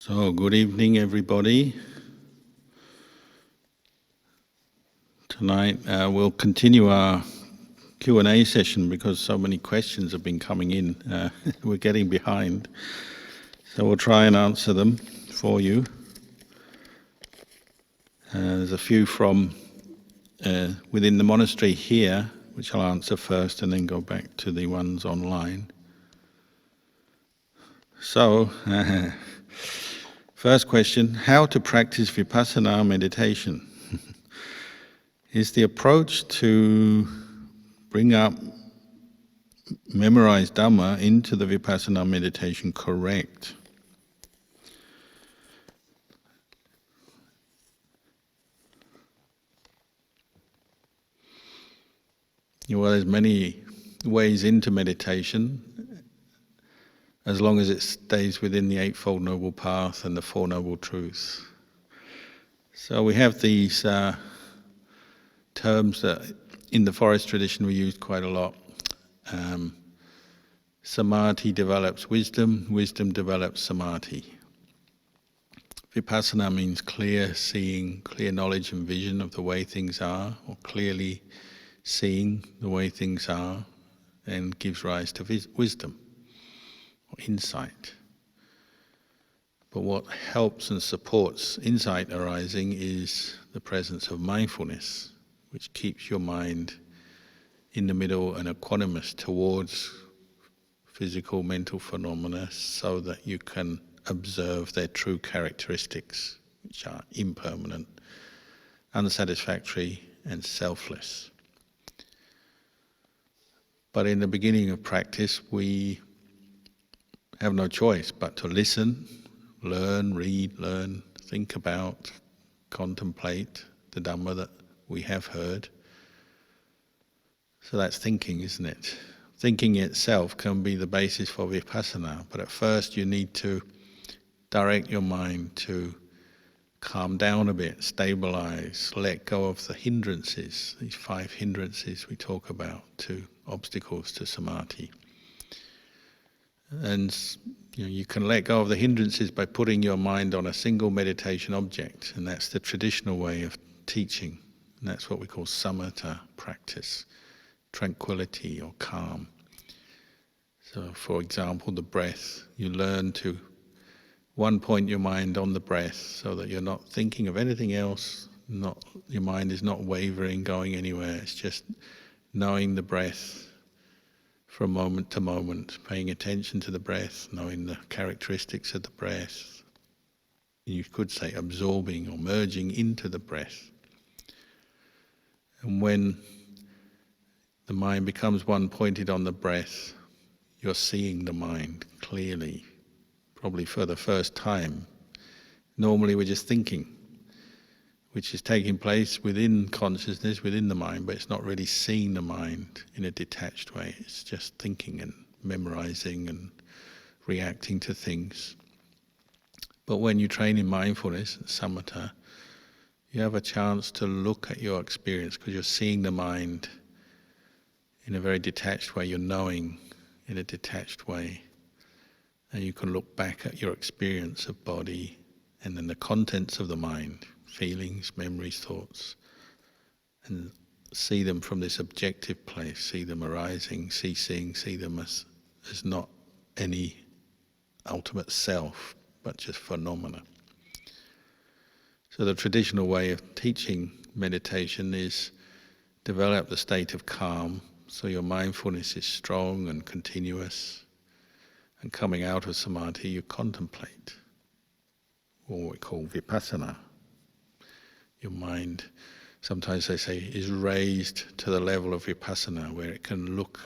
So, good evening, everybody. Tonight we'll continue our Q&A session because so many questions have been coming in. We're getting behind. So we'll try and answer them for you. There's a few from within the monastery here, which I'll answer first and then go back to the ones online. So, first question, how to practice Vipassana meditation? Is the approach to bring up memorized Dhamma into the Vipassana meditation correct? Well, there's many ways into meditation, as long as it stays within the Eightfold Noble Path and the Four Noble Truths. So we have these terms that in the forest tradition we use quite a lot. Samadhi develops wisdom, wisdom develops samadhi. Vipassana means clear seeing, clear knowledge and vision of the way things are, or clearly seeing the way things are, and gives rise to wisdom or insight. But what helps and supports insight arising is the presence of mindfulness, which keeps your mind in the middle and equanimous towards physical, mental phenomena so that you can observe their true characteristics, which are impermanent, unsatisfactory, and selfless. But in the beginning of practice, we have no choice but to listen, learn, read, learn, think about, contemplate the Dhamma that we have heard. So that's thinking, isn't it? Thinking itself can be the basis for Vipassana, but at first you need to direct your mind to calm down a bit, stabilize, let go of the hindrances, these 5 hindrances we talk about, to obstacles to samadhi. And you can let go of the hindrances by putting your mind on a single meditation object, and that's the traditional way of teaching. And that's what we call samatha practice, tranquility or calm. So, for example, the breath. You learn to one point your mind on the breath so that you're not thinking of anything else, your mind is not wavering, going anywhere. It's just knowing the breath from moment to moment, paying attention to the breath, knowing the characteristics of the breath. You could say absorbing or merging into the breath. And when the mind becomes one pointed on the breath, you're seeing the mind clearly, probably for the first time. Normally we're just thinking, which is taking place within consciousness, within the mind, but it's not really seeing the mind in a detached way. It's just thinking and memorizing and reacting to things. But when you train in mindfulness, samatha, you have a chance to look at your experience because you're seeing the mind in a very detached way, you're knowing in a detached way. And you can look back at your experience of body and then the contents of the mind, feelings, memories, thoughts, and see them from this objective place, see them arising, ceasing, see them as not any ultimate self, but just phenomena. So the traditional way of teaching meditation is develop the state of calm, so your mindfulness is strong and continuous, and coming out of samadhi you contemplate, or what we call vipassana. Your mind, sometimes they say, is raised to the level of vipassana, where it can look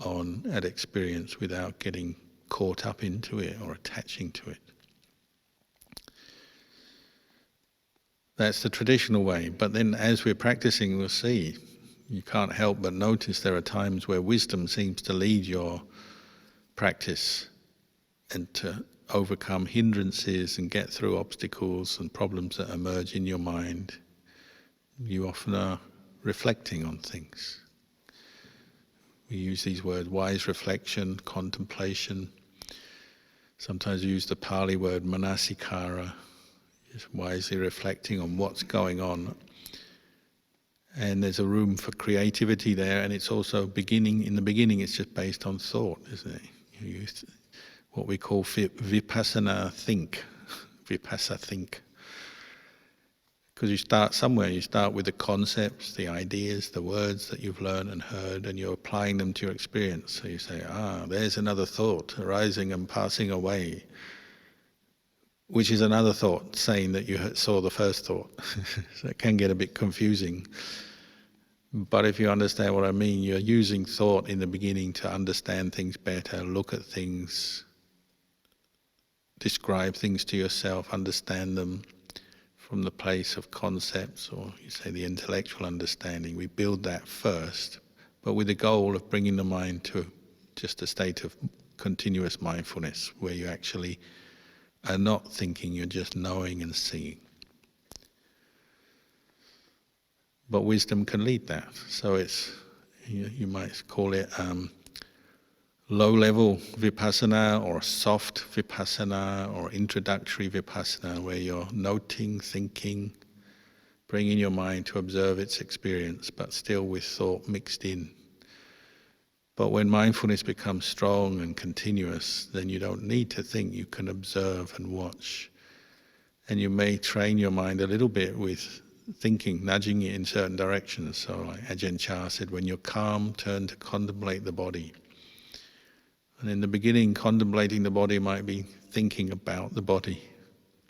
on at experience without getting caught up into it or attaching to it. That's the traditional way, but then as we're practicing we'll see, you can't help but notice there are times where wisdom seems to lead your practice and to overcome hindrances and get through obstacles and problems that emerge in your mind. You often are reflecting on things. We use these words, wise reflection, contemplation. Sometimes we use the Pali word manasikara, just wisely reflecting on what's going on. And there's a room for creativity there, and it's also in the beginning it's just based on thought, isn't it? You use what we call vipassana think, vipassana think. Because you start somewhere, you start with the concepts, the ideas, the words that you've learned and heard, and you're applying them to your experience. So you say, there's another thought arising and passing away, which is another thought saying that you saw the first thought. So it can get a bit confusing. But if you understand what I mean, you're using thought in the beginning to understand things better, look at things, describe things to yourself, understand them from the place of concepts, or you say the intellectual understanding. We build that first, but with the goal of bringing the mind to just a state of continuous mindfulness, where you actually are not thinking, you're just knowing and seeing. But wisdom can lead that. So it's, you might call it low-level vipassana, or soft vipassana, or introductory vipassana, where you're noting, thinking, bringing your mind to observe its experience, but still with thought mixed in. But when mindfulness becomes strong and continuous, then you don't need to think, you can observe and watch. And you may train your mind a little bit with thinking, nudging it in certain directions. So like Ajahn Chah said, when you're calm, turn to contemplate the body. And in the beginning, contemplating the body might be thinking about the body,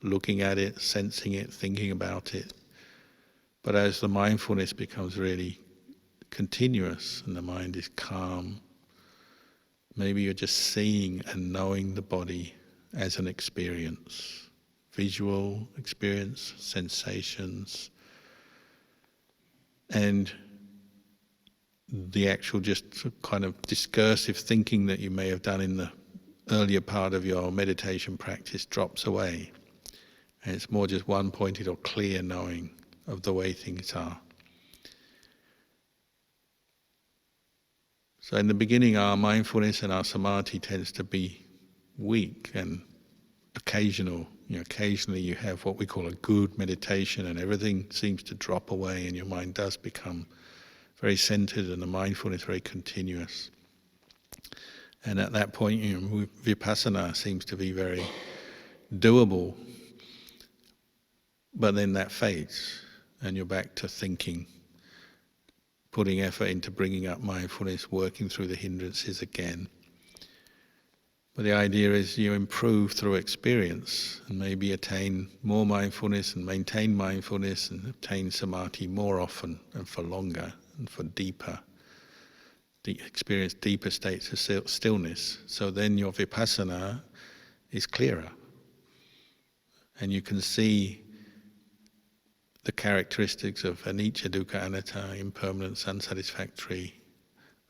looking at it, sensing it, thinking about it. But as the mindfulness becomes really continuous and the mind is calm, maybe you're just seeing and knowing the body as an experience, visual experience, sensations, and the actual just kind of discursive thinking that you may have done in the earlier part of your meditation practice drops away. And it's more just one-pointed or clear knowing of the way things are. So in the beginning, our mindfulness and our samadhi tends to be weak and occasional. Occasionally you have what we call a good meditation and everything seems to drop away and your mind does become very centered and the mindfulness very continuous. And at that point, vipassana seems to be very doable, but then that fades and you're back to thinking, putting effort into bringing up mindfulness, working through the hindrances again. But the idea is you improve through experience and maybe attain more mindfulness and maintain mindfulness and obtain samadhi more often and for longer and for deeper, experience deeper states of stillness. So then your vipassana is clearer and you can see the characteristics of anicca, dukkha, anatta, impermanence, unsatisfactory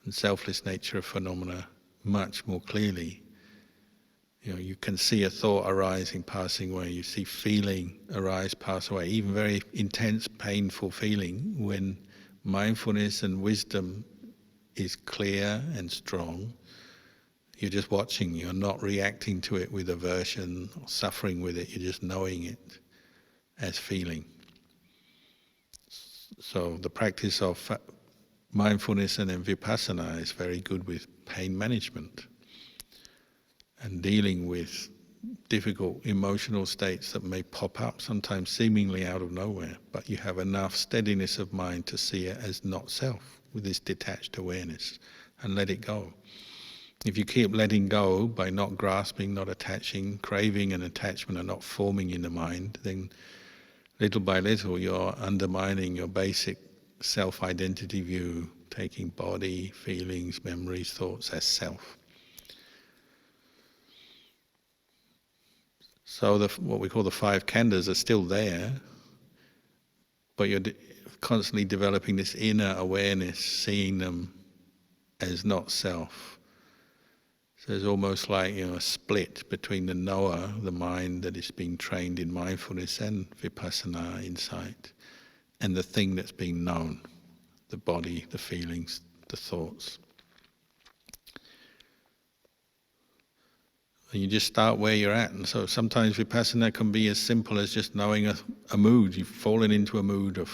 and selfless nature of phenomena much more clearly. You can see a thought arising, passing away. You see feeling arise, pass away. Even very intense, painful feeling, when mindfulness and wisdom is clear and strong, you're just watching. You're not reacting to it with aversion or suffering with it. You're just knowing it as feeling. So the practice of mindfulness and then vipassana is very good with pain management and dealing with difficult emotional states that may pop up, sometimes seemingly out of nowhere, but you have enough steadiness of mind to see it as not self, with this detached awareness, and let it go. If you keep letting go by not grasping, not attaching, craving and attachment are not forming in the mind, then little by little you're undermining your basic self-identity view, taking body, feelings, memories, thoughts as self. So what we call the five khandhas are still there, but you're constantly developing this inner awareness, seeing them as not self. So it's almost like a split between the knower, the mind that is being trained in mindfulness and vipassana insight, and the thing that's being known, the body, the feelings, the thoughts. And you just start where you're at. And so sometimes vipassana can be as simple as just knowing a mood. You've fallen into a mood of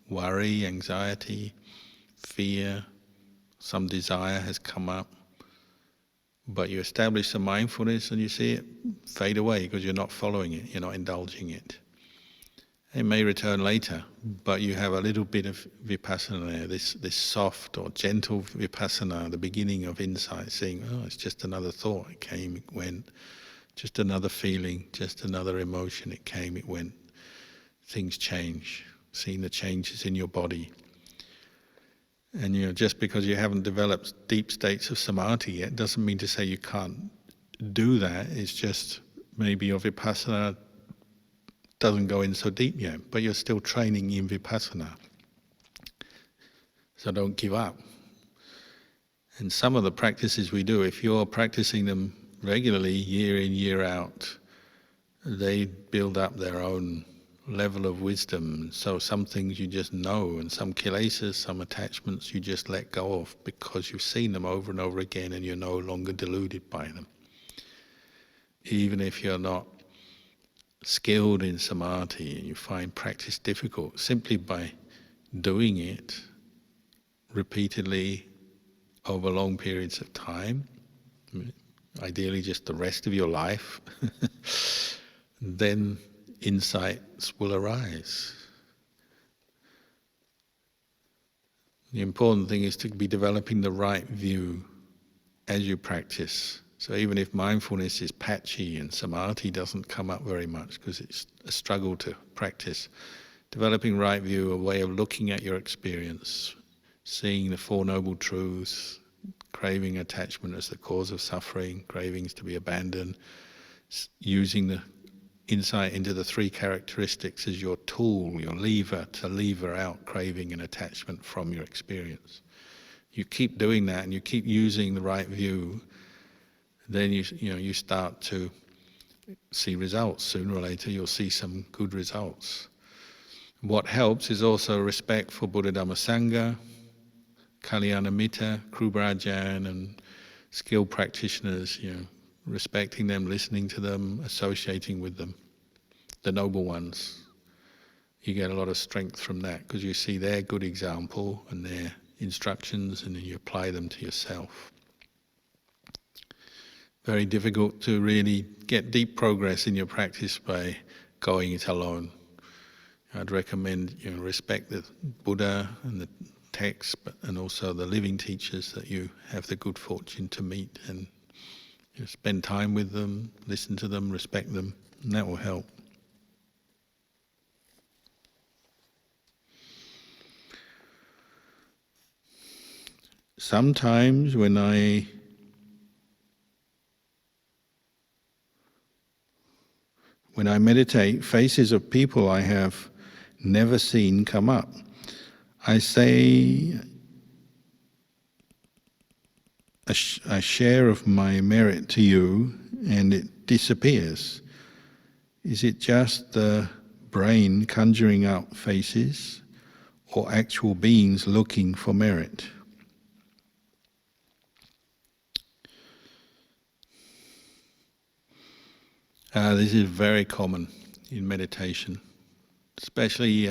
worry, anxiety, fear, some desire has come up. But you establish some mindfulness and you see it fade away because you're not following it, you're not indulging it. It may return later, but you have a little bit of vipassana there, this soft or gentle vipassana, the beginning of insight, seeing, oh, it's just another thought, it came, it went, just another feeling, just another emotion, it came, it went. Things change, seeing the changes in your body. And just because you haven't developed deep states of samadhi yet doesn't mean to say you can't do that. It's just maybe your vipassana doesn't go in so deep yet, but you're still training in vipassana. So don't give up. And some of the practices we do, if you're practicing them regularly, year in, year out, they build up their own level of wisdom. So some things you just know, and some kilesas, some attachments you just let go of because you've seen them over and over again and you're no longer deluded by them. Even if you're not skilled in samadhi and you find practice difficult, simply by doing it repeatedly over long periods of time, ideally just the rest of your life, then insights will arise. The important thing is to be developing the right view as you practice. So even if mindfulness is patchy and samadhi doesn't come up very much because it's a struggle to practice, developing right view, a way of looking at your experience, seeing the Four Noble Truths, craving, attachment as the cause of suffering, cravings to be abandoned, using the insight into the three characteristics as your tool, your lever to lever out craving and attachment from your experience. You keep doing that and you keep using the right view, then you start to see results. Sooner or later you'll see some good results. What helps is also respect for Buddha Dhamma Sangha, Kalyana Mitta, Kruba Ajahn and skilled practitioners, respecting them, listening to them, associating with them, the noble ones. You get a lot of strength from that because you see their good example and their instructions and then you apply them to yourself. Very difficult to really get deep progress in your practice by going it alone. I'd recommend respect the Buddha and the text, and also the living teachers that you have the good fortune to meet, and spend time with them, listen to them, respect them, and that will help. Sometimes when I meditate, faces of people I have never seen come up. I say a share of my merit to you and it disappears. Is it just the brain conjuring up faces or actual beings looking for merit? This is very common in meditation, especially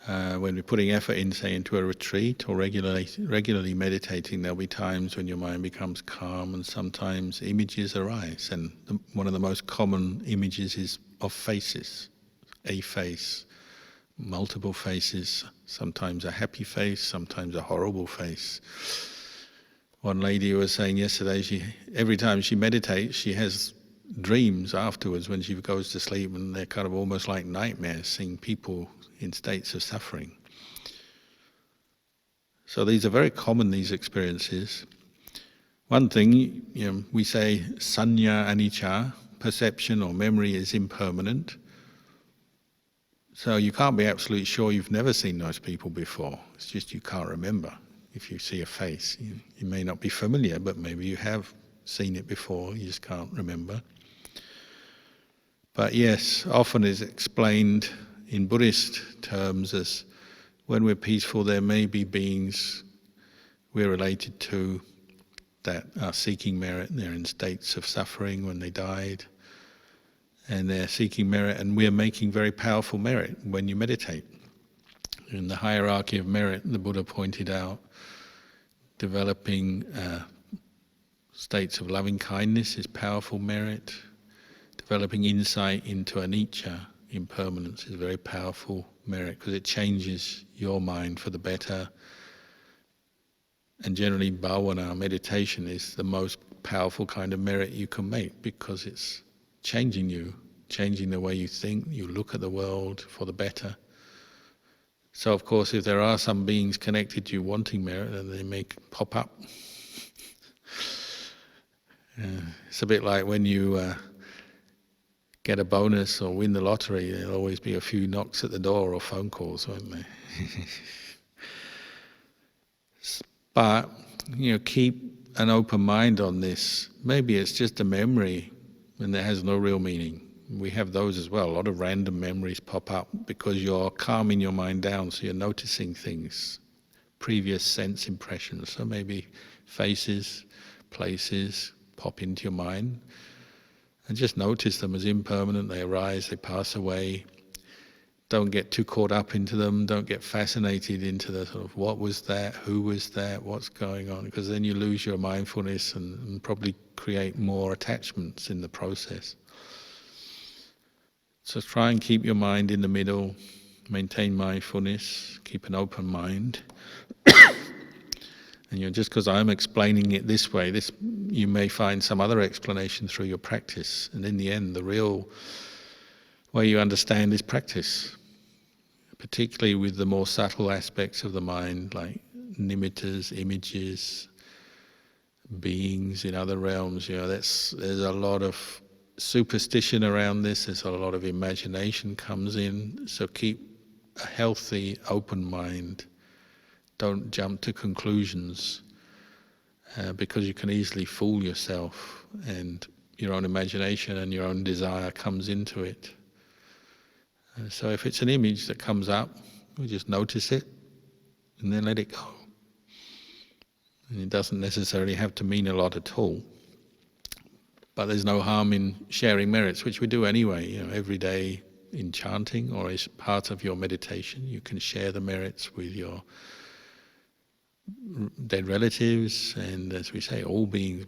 when we're putting effort in, say, into a retreat or regularly meditating. There'll be times when your mind becomes calm and sometimes images arise, and one of the most common images is of faces. A face, multiple faces, sometimes a happy face, sometimes a horrible face. One lady was saying yesterday, every time she meditates, she has dreams afterwards when she goes to sleep, and they're kind of almost like nightmares, seeing people in states of suffering. So these are very common, these experiences. One thing, we say sanya anicca, perception or memory is impermanent. So you can't be absolutely sure you've never seen those people before. It's just you can't remember. If you see a face, you may not be familiar, but maybe you have seen it before, you just can't remember. But yes, often is explained in Buddhist terms as when we're peaceful, there may be beings we're related to that are seeking merit. They're in states of suffering when they died, and they're seeking merit, and we're making very powerful merit when you meditate. In the hierarchy of merit, the Buddha pointed out, developing states of loving kindness is powerful merit. Developing insight into anicca, impermanence, is very powerful merit because it changes your mind for the better. And generally, bhavana, meditation, is the most powerful kind of merit you can make because it's changing you, changing the way you think, you look at the world for the better. So, of course, if there are some beings connected to you wanting merit, then they may pop up. It's a bit like when you get a bonus or win the lottery, there'll always be a few knocks at the door or phone calls, won't there? But, keep an open mind on this. Maybe it's just a memory and it has no real meaning. We have those as well. A lot of random memories pop up because you're calming your mind down, so you're noticing things, previous sense impressions. So maybe faces, places pop into your mind. And just notice them as impermanent. They arise, they pass away. Don't get too caught up into them. Don't get fascinated into the sort of what was that, who was that, what's going on, because then you lose your mindfulness and probably create more attachments in the process. So try and keep your mind in the middle, maintain mindfulness, keep an open mind. And just because I'm explaining it this way, you may find some other explanation through your practice. And in the end, the real way you understand is practice, particularly with the more subtle aspects of the mind, like nimittas, images, beings in other realms. There's a lot of superstition around this. There's a lot of imagination comes in. So keep a healthy, open mind. Don't jump to conclusions because you can easily fool yourself, and your own imagination and your own desire comes into it. So if it's an image that comes up, we just notice it and then let it go. And it doesn't necessarily have to mean a lot at all. But there's no harm in sharing merits, which we do anyway. Every day in chanting or as part of your meditation, you can share the merits with your dead relatives, and as we say,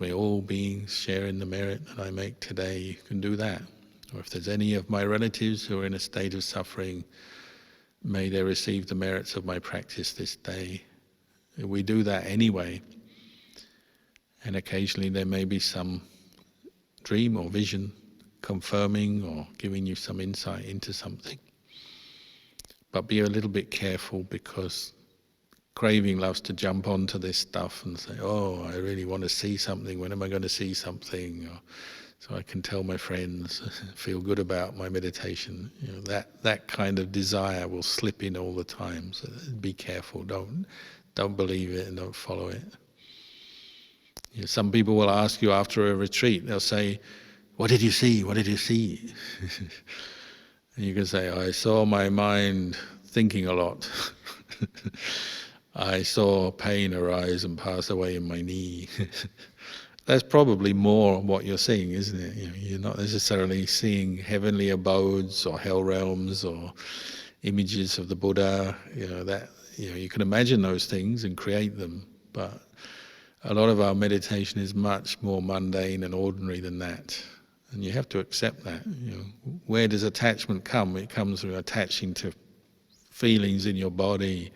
may all beings share in the merit that I make today. You can do that. Or if there's any of my relatives who are in a state of suffering, may they receive the merits of my practice this day. We do that anyway. And occasionally there may be some dream or vision confirming or giving you some insight into something. But be a little bit careful, because craving loves to jump onto this stuff and say, oh, I really want to see something. When am I going to see something? Or, so I can tell my friends, feel good about my meditation. That kind of desire will slip in all the time. So be careful. Don't believe it and don't follow it. Some people will ask you after a retreat, they'll say, what did you see? What did you see? And you can say, I saw my mind thinking a lot. I saw pain arise and pass away in my knee. That's probably more what you're seeing, isn't it? You're not necessarily seeing heavenly abodes or hell realms or images of the Buddha. You can imagine those things and create them, but a lot of our meditation is much more mundane and ordinary than that. And you have to accept that. Where does attachment come? It comes through attaching to feelings in your body,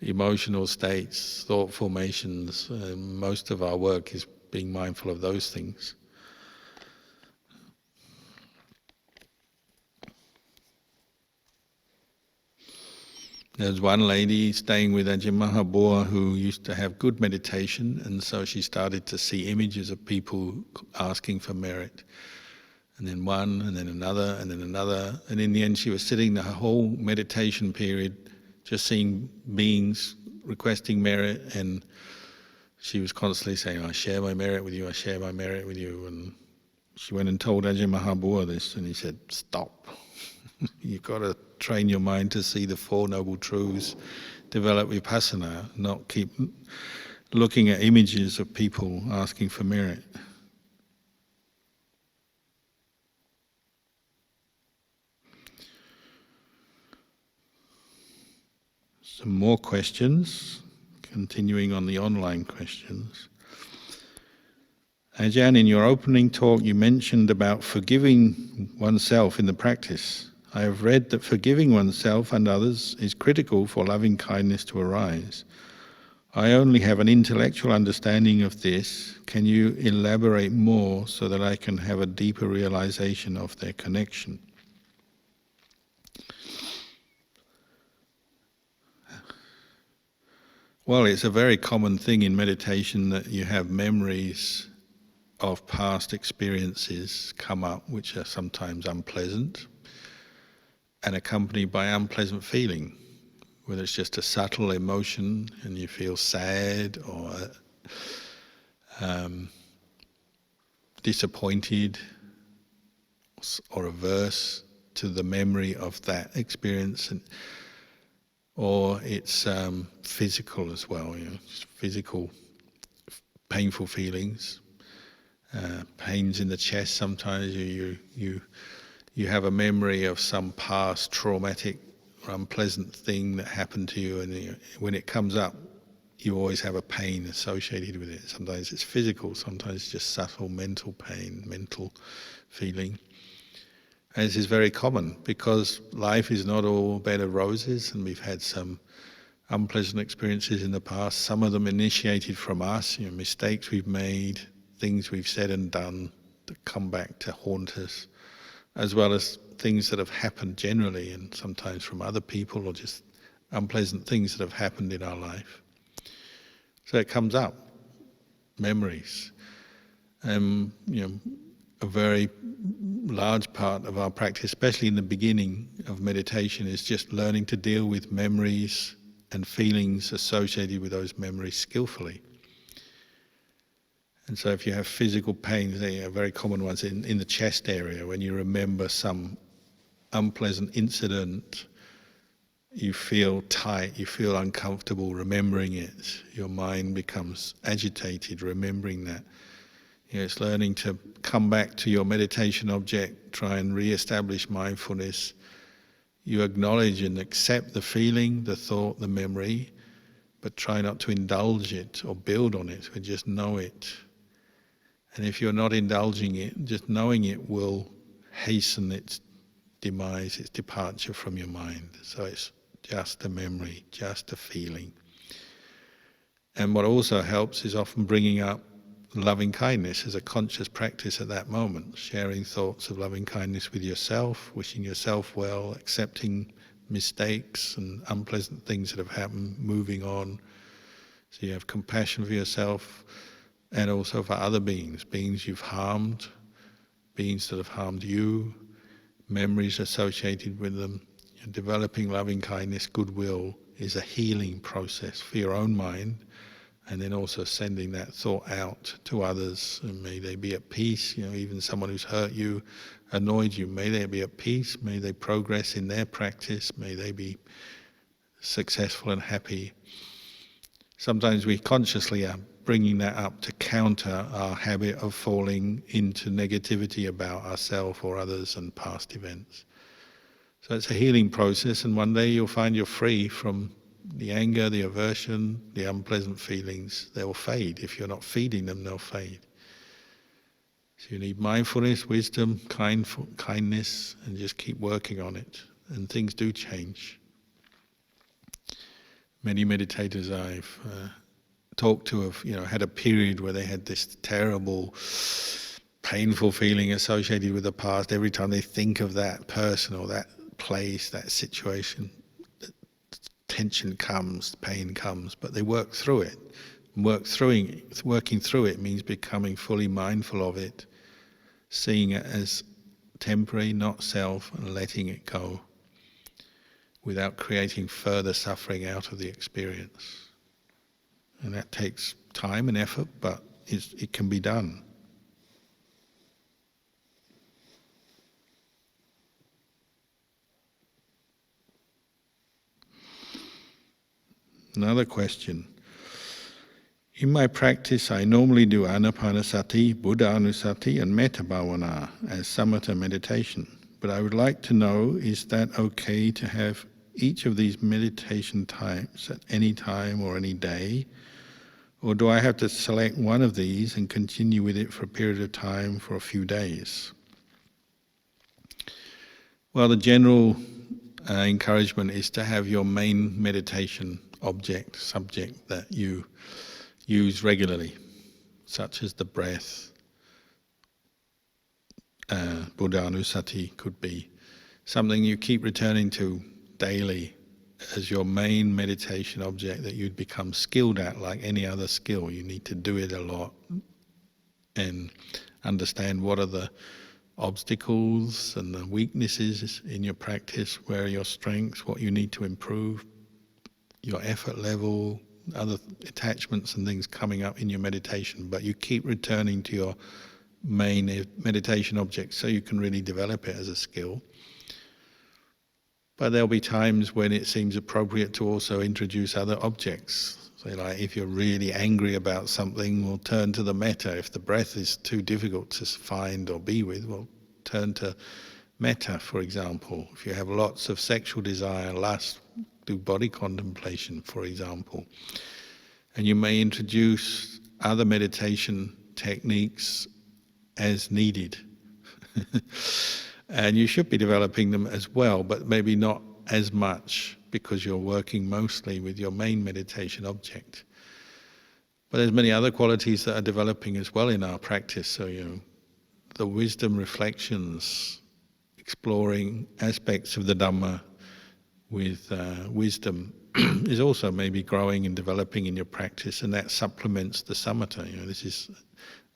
emotional states, thought formations. Most of our work is being mindful of those things. There's one lady staying with Ajahn Mahabua who used to have good meditation, and so she started to see images of people asking for merit. And then one, and then another, and then another. And in the end she was sitting the whole meditation period just seeing beings requesting merit, and she was constantly saying, I share my merit with you, I share my merit with you. And she went and told Ajahn Mahabua this, and he said, stop. You've got to train your mind to see the Four Noble Truths, develop vipassana, not keep looking at images of people asking for merit. Some more questions, continuing on the online questions. Ajahn, in your opening talk you mentioned about forgiving oneself in the practice. I have read that forgiving oneself and others is critical for loving kindness to arise. I only have an intellectual understanding of this. Can you elaborate more so that I can have a deeper realization of their connection? Well, it's a very common thing in meditation that you have memories of past experiences come up which are sometimes unpleasant and accompanied by unpleasant feeling, whether it's just a subtle emotion and you feel sad or disappointed or averse to the memory of that experience, or it's physical as well, just physical painful feelings, pains in the chest. Sometimes you have a memory of some past traumatic or unpleasant thing that happened to you, and when it comes up, you always have a pain associated with it. Sometimes it's physical, sometimes it's just subtle mental pain, mental feeling. And this is very common because life is not all bed of roses, and we've had some unpleasant experiences in the past, some of them initiated from us, mistakes we've made, things we've said and done that come back to haunt us, as well as things that have happened generally and sometimes from other people, or just unpleasant things that have happened in our life. So it comes up, memories. A very large part of our practice, especially in the beginning of meditation, is just learning to deal with memories and feelings associated with those memories skillfully. And so if you have physical pains, they are very common ones in the chest area. When you remember some unpleasant incident, you feel tight, you feel uncomfortable remembering it. Your mind becomes agitated remembering that. It's learning to come back to your meditation object, try and re-establish mindfulness. You acknowledge and accept the feeling, the thought, the memory, but try not to indulge it or build on it, but just know it. And if you're not indulging it, just knowing it will hasten its demise, its departure from your mind. So it's just a memory, just a feeling. And what also helps is often bringing up loving kindness as a conscious practice at that moment, sharing thoughts of loving kindness with yourself, wishing yourself well, accepting mistakes and unpleasant things that have happened, moving on. So you have compassion for yourself and also for other beings you've harmed, beings that have harmed you, memories associated with them. Developing loving kindness, goodwill, is a healing process for your own mind, and then also sending that thought out to others, and may they be at peace. Even someone who's hurt you, annoyed you, may they be at peace, may they progress in their practice, may they be successful and happy. Sometimes we consciously are bringing that up to counter our habit of falling into negativity about ourselves or others and past events. So it's a healing process, and one day you'll find you're free from the anger, the aversion, the unpleasant feelings. They will fade. If you're not feeding them, they'll fade. So you need mindfulness, wisdom, kindness, and just keep working on it. And things do change. Many meditators I've talked to have, had a period where they had this terrible, painful feeling associated with the past. Every time they think of that person or that place, that situation, tension comes, pain comes, but they work through it. Working through it means becoming fully mindful of it, seeing it as temporary, not self, and letting it go without creating further suffering out of the experience. And that takes time and effort, but it can be done. Another question. In my practice, I normally do Anapanasati, Buddha-anusati and Metta Bhavana as samatha meditation. But I would like to know, is that okay to have each of these meditation types at any time or any day? Or do I have to select one of these and continue with it for a period of time for a few days? Well, the general encouragement is to have your main meditation object, subject that you use regularly, such as the breath. Buddha-anusati could be something you keep returning to daily as your main meditation object that you'd become skilled at like any other skill. You need to do it a lot and understand what are the obstacles and the weaknesses in your practice, where are your strengths, what you need to improve, your effort level, other attachments and things coming up in your meditation, but you keep returning to your main meditation object so you can really develop it as a skill. But there'll be times when it seems appropriate to also introduce other objects. So like if you're really angry about something, we'll turn to the metta. If the breath is too difficult to find or be with, we'll turn to metta, for example. If you have lots of sexual desire, lust, do body contemplation, for example. And you may introduce other meditation techniques as needed. And you should be developing them as well, but maybe not as much because you're working mostly with your main meditation object. But there's many other qualities that are developing as well in our practice. So, the wisdom reflections, exploring aspects of the Dhamma with wisdom is also maybe growing and developing in your practice, and that supplements the samatha. This is,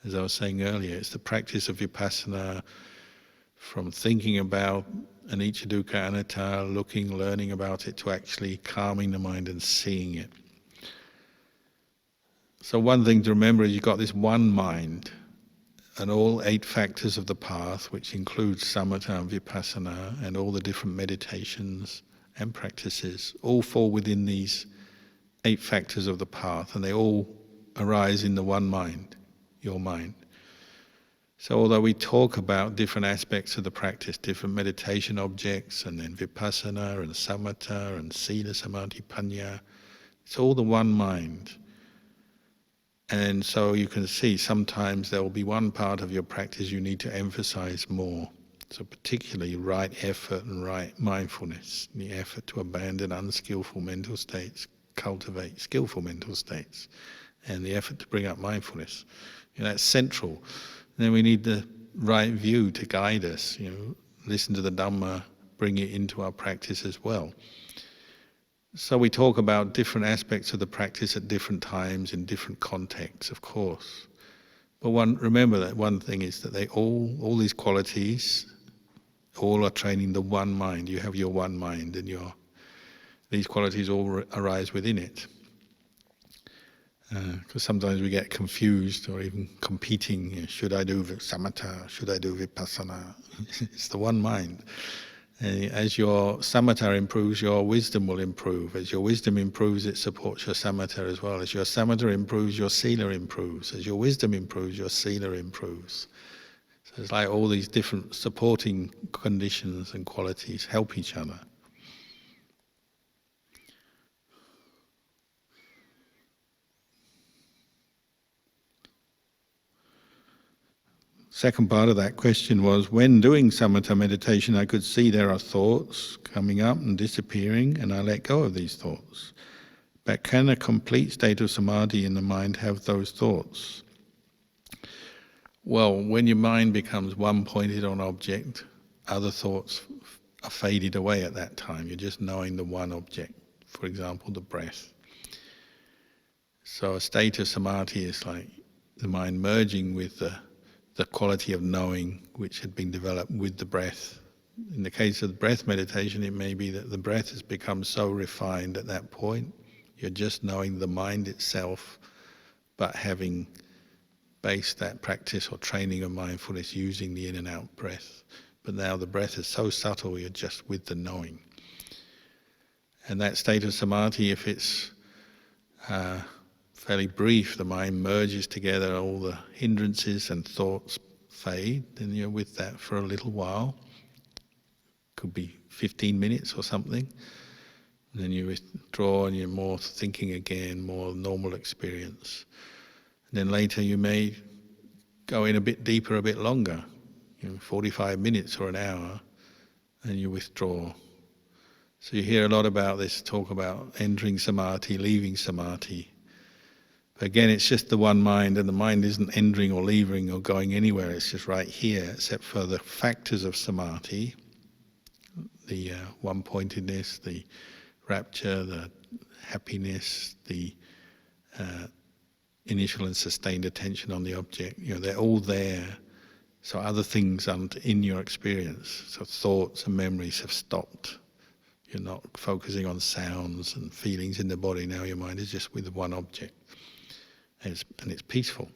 as I was saying earlier, it's the practice of vipassana, from thinking about anicca, dukkha, anatta, looking, learning about it, to actually calming the mind and seeing it. So one thing to remember is you've got this one mind, and all 8 factors of the path, which includes samatha and vipassana, and all the different meditations and practices, all fall within these 8 factors of the path, and they all arise in the one mind, your mind. So although we talk about different aspects of the practice, different meditation objects, and then vipassana and samatha and sila, samadhi, panya, it's all the one mind. And so you can see sometimes there will be one part of your practice you need to emphasize more. So particularly right effort and right mindfulness, the effort to abandon unskillful mental states, cultivate skillful mental states, and the effort to bring up mindfulness. That's central. Then we need the right view to guide us, listen to the Dhamma, bring it into our practice as well. So we talk about different aspects of the practice at different times, in different contexts, of course. But remember that one thing is that they all these qualities, all are training the one mind. You have your one mind, and these qualities all arise within it. Because sometimes we get confused or even competing. Should I do samatha? Should I do vipassana? It's the one mind. And as your samatha improves, your wisdom will improve. As your wisdom improves, it supports your samatha as well. As your samatha improves, your sila improves. As your wisdom improves, your sila improves. So it's like all these different supporting conditions and qualities help each other. Second part of that question was, when doing samatha meditation, I could see there are thoughts coming up and disappearing, and I let go of these thoughts. But can a complete state of samadhi in the mind have those thoughts? Well, when your mind becomes one-pointed on object, other thoughts are faded away at that time. You're just knowing the one object, for example, the breath. So a state of samadhi is like the mind merging with the quality of knowing which had been developed with the breath. In the case of the breath meditation, it may be that the breath has become so refined at that point, you're just knowing the mind itself, but having based that practice or training of mindfulness using the in and out breath. But now the breath is so subtle, you're just with the knowing. And that state of samadhi, if it's fairly brief, the mind merges together, all the hindrances and thoughts fade, then you're with that for a little while. Could be 15 minutes or something. And then you withdraw and you're more thinking again, more normal experience. And then later you may go in a bit deeper, a bit longer, 45 minutes or an hour, and you withdraw. So you hear a lot about this talk about entering samadhi, leaving samadhi. But again, it's just the one mind, and the mind isn't entering or leaving or going anywhere, it's just right here, except for the factors of samadhi, the one-pointedness, the rapture, the happiness, the initial and sustained attention on the object. They're all there. So other things aren't in your experience. So thoughts and memories have stopped. You're not focusing on sounds and feelings in the body. Now your mind is just with one object. And it's peaceful.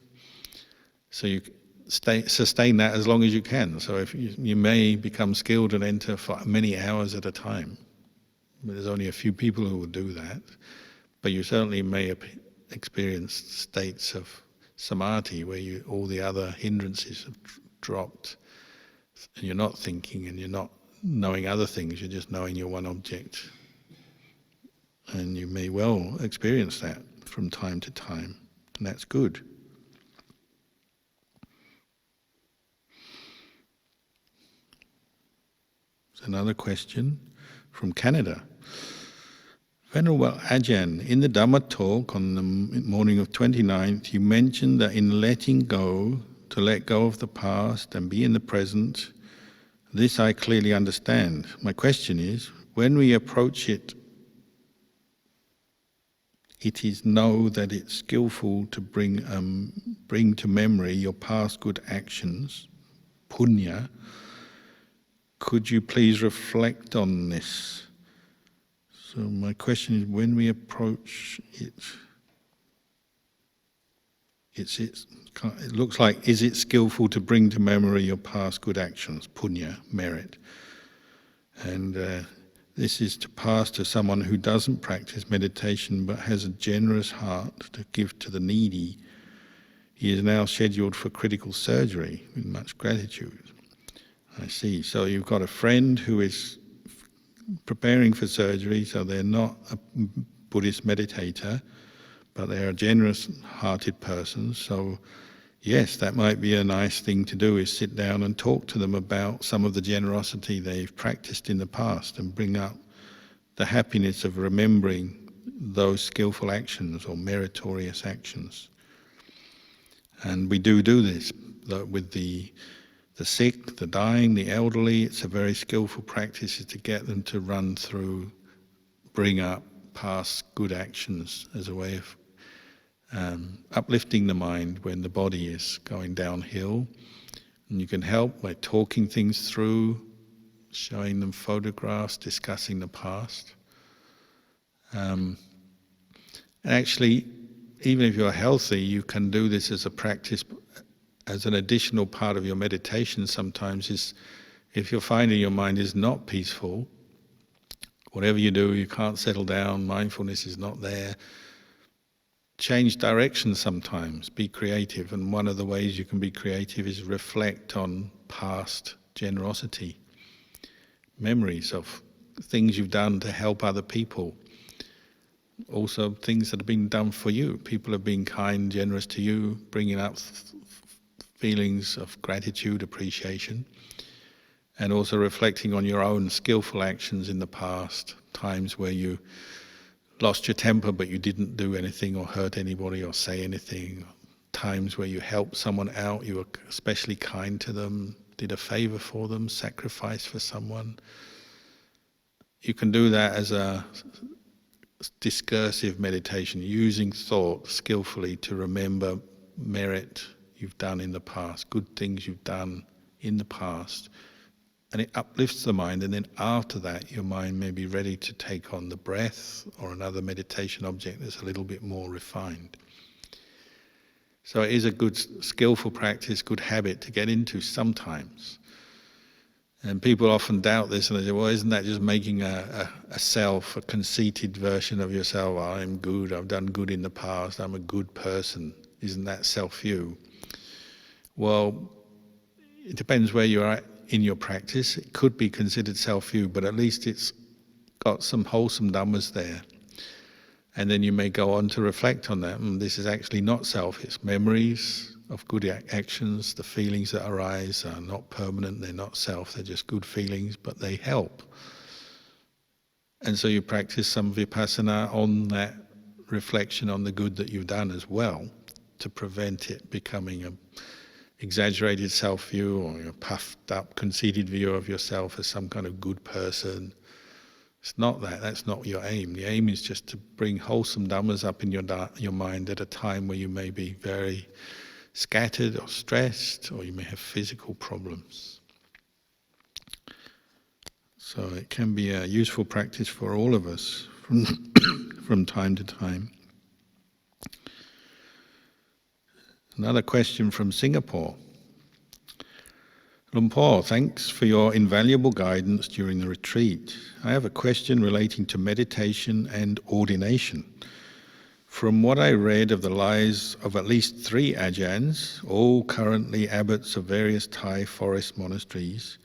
So you sustain that as long as you can. So if you may become skilled and enter for many hours at a time. But there's only a few people who will do that. But you certainly may experience states of samadhi where all the other hindrances have dropped, and you're not thinking and you're not knowing other things, you're just knowing your one object. And you may well experience that from time to time, and that's good. There's another question from Canada. Venerable Ajahn, in the Dhamma talk on the morning of 29th, you mentioned that in letting go, to let go of the past and be in the present, this I clearly understand. My question is, when we approach it, it is know that it's skillful to bring to memory your past good actions, punya. Could you please reflect on this? So my question is, when we approach it, it looks like, is it skillful to bring to memory your past good actions, punya, merit? And this is to pass to someone who doesn't practice meditation but has a generous heart to give to the needy. He is now scheduled for critical surgery with much gratitude. I see. So you've got a friend who is preparing for surgery, so they're not a Buddhist meditator, but they're a generous-hearted person. So yes, that might be a nice thing to do, is sit down and talk to them about some of the generosity they've practiced in the past and bring up the happiness of remembering those skillful actions or meritorious actions. And we do this with the sick, the dying, the elderly. It's a very skillful practice is to get them to run through, bring up past good actions as a way of uplifting the mind when the body is going downhill. And you can help by talking things through, showing them photographs, discussing the past. And actually, even if you're healthy, you can do this as a practice, as an additional part of your meditation sometimes. Is if you're finding your mind is not peaceful, whatever you do, you can't settle down, mindfulness is not there, change direction sometimes, be creative. And one of the ways you can be creative is reflect on past generosity, memories of things you've done to help other people. Also things that have been done for you. People have been kind, generous to you, bringing up feelings of gratitude, appreciation, and also reflecting on your own skillful actions in the past, times where you lost your temper but you didn't do anything or hurt anybody or say anything, times where you helped someone out, you were especially kind to them, did a favor for them, sacrificed for someone. You can do that as a discursive meditation, using thought skillfully to remember merit you've done in the past, good things you've done in the past, and it uplifts the mind. And then after that, your mind may be ready to take on the breath or another meditation object that's a little bit more refined. So it is a good, skillful practice, good habit to get into sometimes. And people often doubt this, and they say, well, isn't that just making a self, a conceited version of yourself? Oh, I'm good, I've done good in the past, I'm a good person. Isn't that self-view? Well, it depends where you're at in your practice. It could be considered self-view, but at least it's got some wholesome dhammas there. And then you may go on to reflect on that. This is actually not self, it's memories of good actions. The feelings that arise are not permanent, they're not self, they're just good feelings, but they help. And so you practice some vipassana on that reflection on the good that you've done as well, to prevent it becoming an exaggerated self-view or a puffed up, conceited view of yourself as some kind of good person. It's not that, that's not your aim. The aim is just to bring wholesome dhammas up in your mind at a time where you may be very scattered or stressed, or you may have physical problems. So it can be a useful practice for all of us from time to time. Another question from Singapore. Luang Por, thanks for your invaluable guidance during the retreat. I have a question relating to meditation and ordination. From what I read of the lives of at least 3 Ajahns, all currently abbots of various Thai forest monasteries,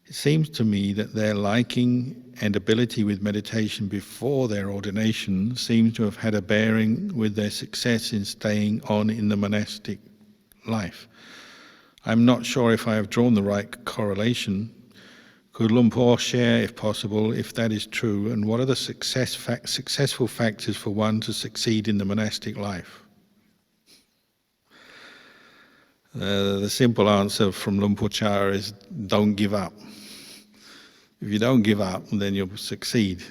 it seems to me that their liking and ability with meditation before their ordination seems to have had a bearing with their success in staying on in the monastic life. I'm not sure if I have drawn the right correlation. Could Luang Por share, if possible, if that is true, and what are the successful factors for one to succeed in the monastic life? The simple answer from Luang Por Chah is don't give up. If you don't give up, then you'll succeed.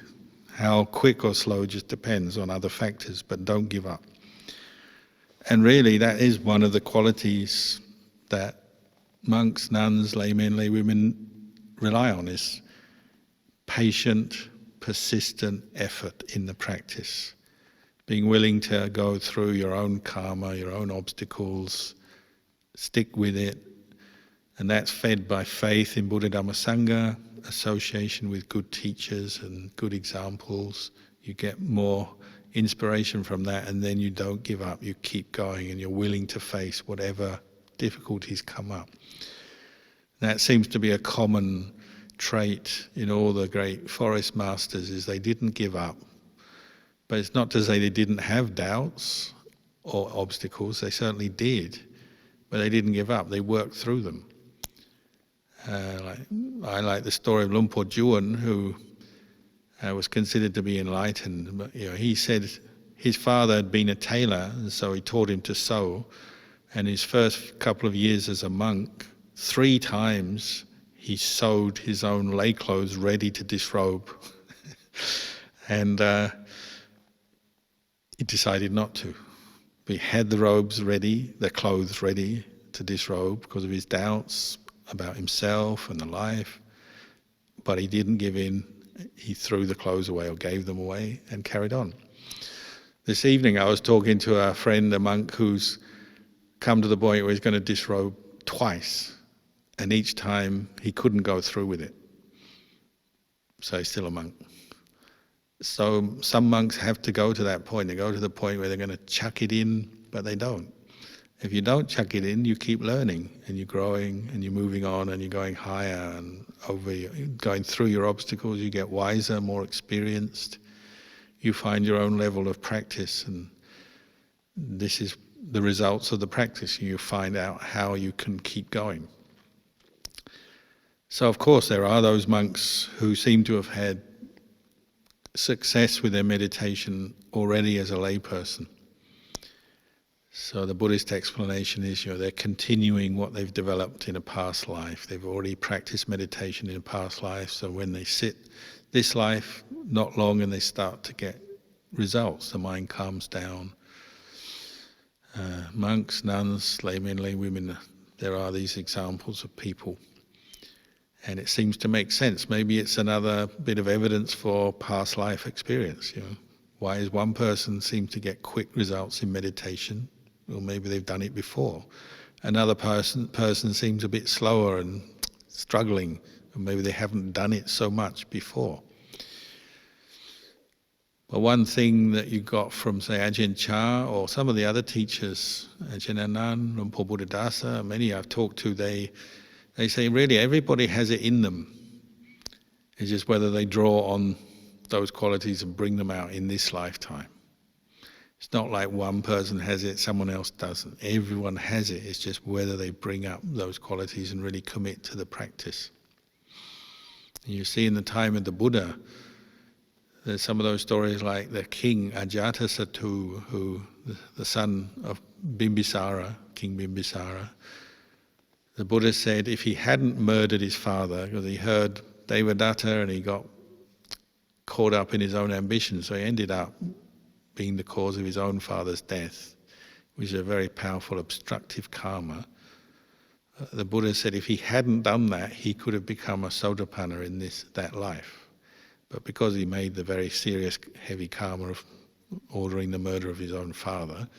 How quick or slow just depends on other factors, but don't give up. And really, that is one of the qualities that monks, nuns, laymen, laywomen rely on, is patient, persistent effort in the practice. Being willing to go through your own karma, your own obstacles, stick with it. And that's fed by faith in Buddha Dhamma Sangha, association with good teachers and good examples. You get more inspiration from that, and then you don't give up, you keep going, and you're willing to face whatever difficulties come up. That seems to be a common trait in all the great forest masters, is they didn't give up. But it's not to say they didn't have doubts or obstacles, they certainly did, but they didn't give up, they worked through them. I like the story of Luang Por Juan, who was considered to be enlightened, but he said his father had been a tailor, and so he taught him to sew. And his first couple of years as a monk, 3 times he sewed his own lay clothes ready to disrobe. And he decided not to. But he had the robes ready, the clothes ready to disrobe because of his doubts about himself and the life. But he didn't give in. He threw the clothes away or gave them away and carried on. This evening I was talking to a friend, a monk, who's come to the point where he's going to disrobe twice, and each time he couldn't go through with it. So he's still a monk. So some monks have to go to that point. They go to the point where they're going to chuck it in, but they don't. If you don't chuck it in, you keep learning, and you're growing, and you're moving on, and you're going higher, and going through your obstacles, you get wiser, more experienced. You find your own level of practice, and this is the results of the practice. You find out how you can keep going. So of course there are those monks who seem to have had success with their meditation already as a layperson. So the Buddhist explanation is, they're continuing what they've developed in a past life. They've already practiced meditation in a past life, so when they sit this life, not long, and they start to get results, the mind calms down. Monks, nuns, laymen, laywomen, there are these examples of people. And it seems to make sense. Maybe it's another bit of evidence for past life experience. Why is one person seem to get quick results in meditation? Well, maybe they've done it before. Another person seems a bit slower and struggling. and maybe they haven't done it so much before. But one thing that you got from, say, Ajahn Chah or some of the other teachers, Ajahn Anan, Lumpur Buddhadasa, many I've talked to, they say really everybody has it in them. It's just whether they draw on those qualities and bring them out in this lifetime. It's not like one person has it, someone else doesn't. Everyone has it. It's just whether they bring up those qualities and really commit to the practice. And you see in the time of the Buddha, there's some of those stories like the king Ajatasattu, who the son of Bimbisara, King Bimbisara. The Buddha said if he hadn't murdered his father, because he heard Devadatta and he got caught up in his own ambition, so he ended up being the cause of his own father's death, which is a very powerful obstructive karma. The Buddha said if he hadn't done that, he could have become a Sotapanna in that life. But because he made the very serious, heavy karma of ordering the murder of his own father,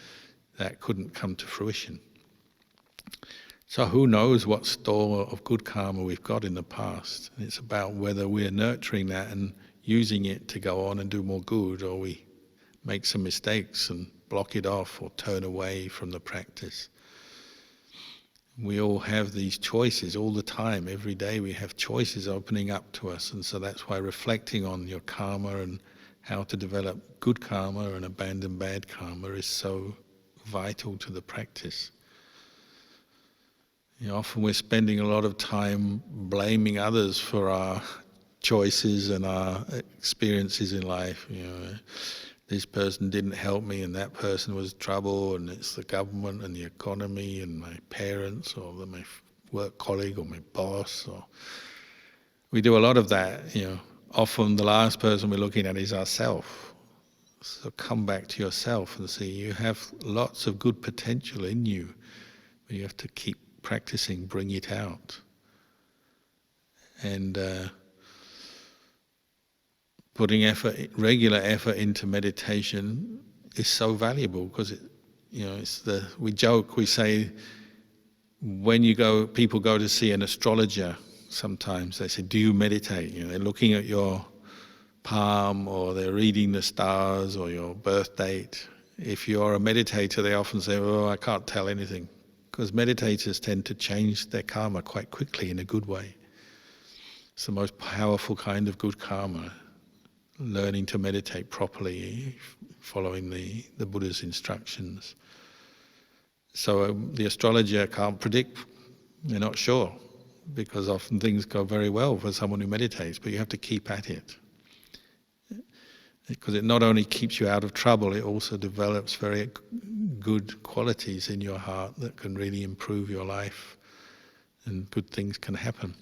that couldn't come to fruition. So who knows what store of good karma we've got in the past. And it's about whether we're nurturing that and using it to go on and do more good, or we make some mistakes and block it off or turn away from the practice. We all have these choices all the time. Every day we have choices opening up to us, and so that's why reflecting on your karma and how to develop good karma and abandon bad karma is so vital to the practice. Often we're spending a lot of time blaming others for our choices and our experiences in life. This person didn't help me and that person was trouble, and it's the government and the economy and my parents or my work colleague or my boss. Or we do a lot of that. Often the last person we're looking at is ourselves. So come back to yourself and see you have lots of good potential in you, but you have to keep practicing, bring it out. And putting regular effort into meditation is so valuable, because we joke, we say when people go to see an astrologer, sometimes they say, do you meditate? They're looking at your palm, or they're reading the stars or your birth date. If you're a meditator, they often say, oh, I can't tell anything, because meditators tend to change their karma quite quickly in a good way. It's the most powerful kind of good karma. Learning to meditate properly, following the Buddha's instructions. So the astrologer can't predict, they're not sure, because often things go very well for someone who meditates, but you have to keep at it. Because it not only keeps you out of trouble, it also develops very good qualities in your heart that can really improve your life, and good things can happen.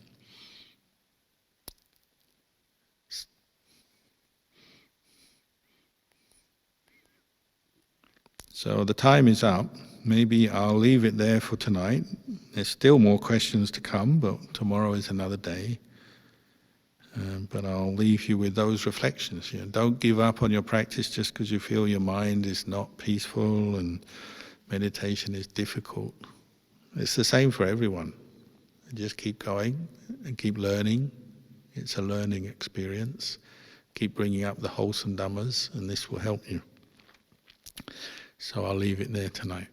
So the time is up. Maybe I'll leave it there for tonight. There's still more questions to come, but tomorrow is another day. But I'll leave you with those reflections. Don't give up on your practice just because you feel your mind is not peaceful and meditation is difficult. It's the same for everyone. Just keep going and keep learning. It's a learning experience. Keep bringing up the wholesome Dhammas, and this will help you. So I'll leave it there tonight.